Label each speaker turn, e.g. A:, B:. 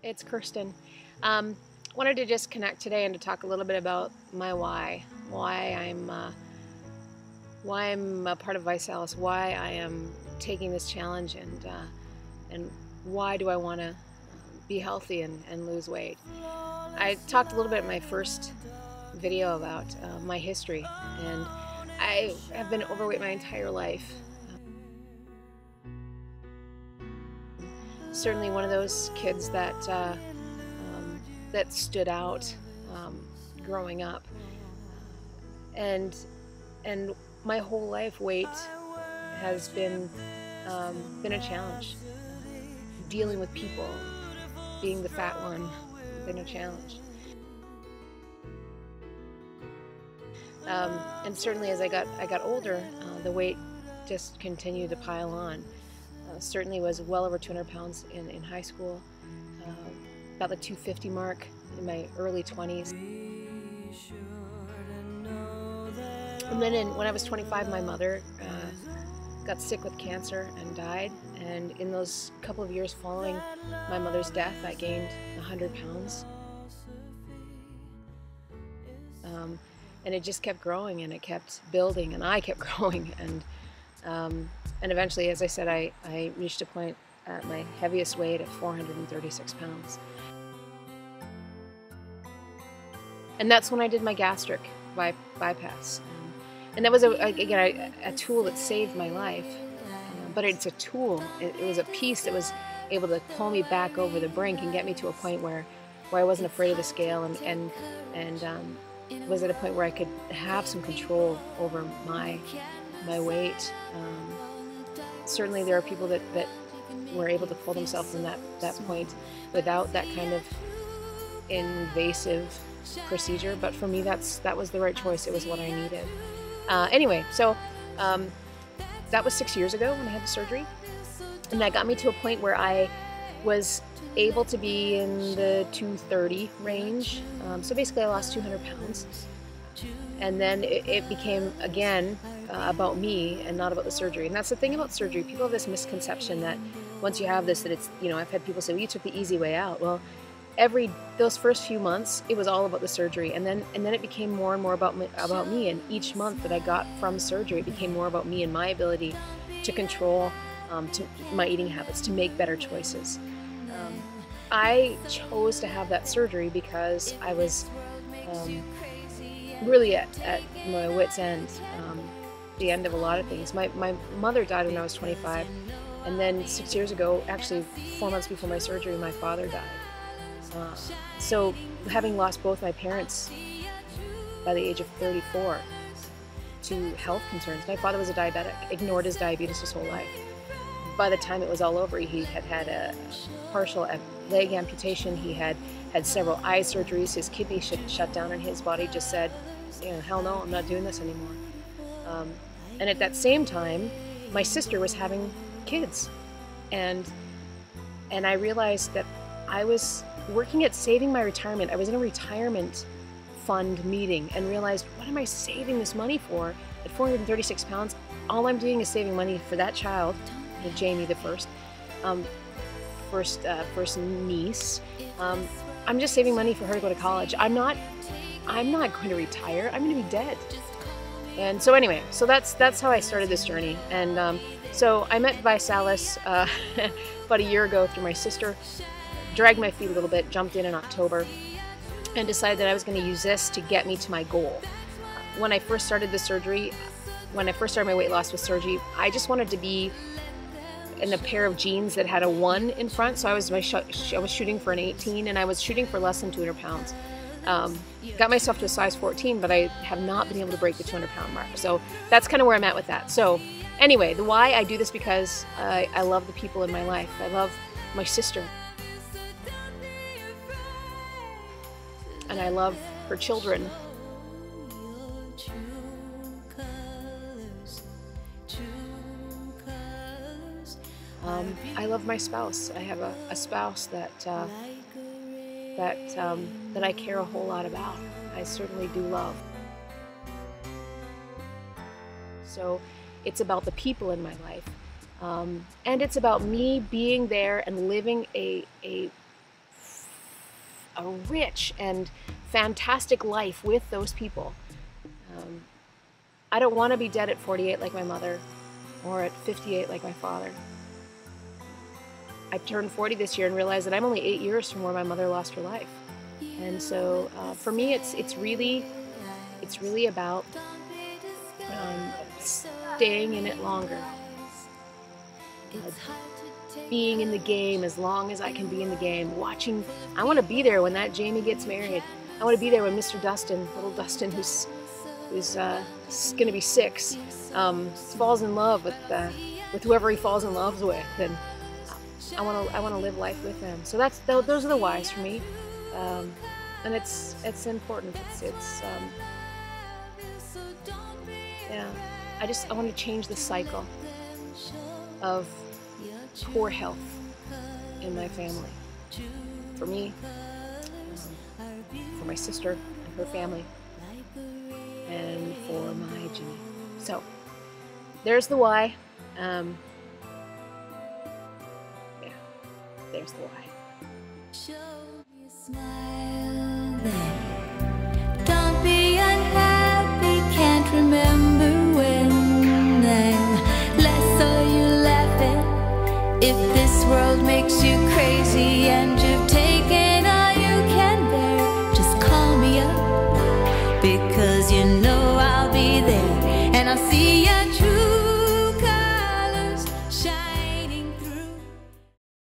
A: It's Kirsten. Wanted to just connect today and to talk a little bit about my why I'm a part of ViSalus, why I am taking this challenge, and why do I want to be healthy and lose weight. I talked a little bit in my first video about my history, and I have been overweight my entire life. Certainly one of those kids that stood out growing up, and my whole life weight has been a challenge. Dealing with people, being the fat one, been a challenge. And certainly as I got older, the weight just continued to pile on. Certainly was well over 200 pounds in high school, about the 250 mark in my early 20s. And then when I was 25, my mother got sick with cancer and died. And in those couple of years following my mother's death, I gained 100 pounds. And it just kept growing, and it kept building, and I kept growing. And eventually, as I said, I reached a point at my heaviest weight at 436 pounds. And that's when I did my gastric bypass. And that was, again, a tool that saved my life. But it's a tool. It was a piece that was able to pull me back over the brink and get me to a point where I wasn't afraid of the scale, and was at a point where I could have some control over my weight. Certainly there are people that were able to pull themselves in that point without that kind of invasive procedure, but for me that was the right choice. It was what I needed. Anyway, so that was 6 years ago when I had the surgery, and that got me to a point where I was able to be in the 230 range. So basically I lost 200 pounds. And then it became, again, about me and not about the surgery. And that's the thing about surgery. People have this misconception that once you have this, that it's, I've had people say, well, you took the easy way out. Well, those first few months, it was all about the surgery. And then it became more and more about me. And each month that I got from surgery, it became more about me and my ability to control to my eating habits, to make better choices. I chose to have that surgery because I was really at my wit's end, the end of a lot of things. My mother died when I was 25, and then 6 years ago, actually 4 months before my surgery, my father died. So having lost both my parents by the age of 34 to health concerns, my father was a diabetic, ignored his diabetes his whole life. By the time it was all over, he had had a partial leg amputation. He had several eye surgeries. His kidney shut down, and his body just said, hell no, I'm not doing this anymore. And at that same time, my sister was having kids, and I realized that I was working at saving my retirement. I was in a retirement fund meeting and realized, what am I saving this money for? At 436 pounds, all I'm doing is saving money for that child, Jamie, the first niece. I'm just saving money for her to go to college. I'm not going to retire. I'm going to be dead. And so anyway, so that's how I started this journey. And so I met ViSalus about a year ago through my sister. Dragged my feet a little bit, jumped in October, and decided that I was going to use this to get me to my goal. When I first started the surgery, when I first started my weight loss with surgery, I just wanted to be in a pair of jeans that had a 1 in front. So I was shooting for an 18, and I was shooting for less than 200 pounds. Got myself to a size 14, but I have not been able to break the 200-pound mark. So that's kind of where I'm at with that. So anyway, the why I do this, because I love the people in my life. I love my sister, and I love her children. I love my spouse. I have a spouse that I care a whole lot about. I certainly do love. So it's about the people in my life. And it's about me being there and living a a rich and fantastic life with those people. I don't want to be dead at 48 like my mother, or at 58 like my father. I turned 40 this year and realized that I'm only 8 years from where my mother lost her life. And so for me, it's really about staying in it longer, being in the game as long as I can be in the game, watching. I want to be there when that Jamie gets married. I want to be there when Mr. Dustin, little Dustin, who's going to be 6, falls in love with whoever he falls in love with, and I want to live life with them. So those are the whys for me, and it's important. Yeah. I want to change the cycle of poor health in my family. For me, for my sister and her family, and for my Jimmy. So there's the why. Yeah, there's the why.
B: Don't be unhappy, can't remember when. Then less so you laugh it if this world makes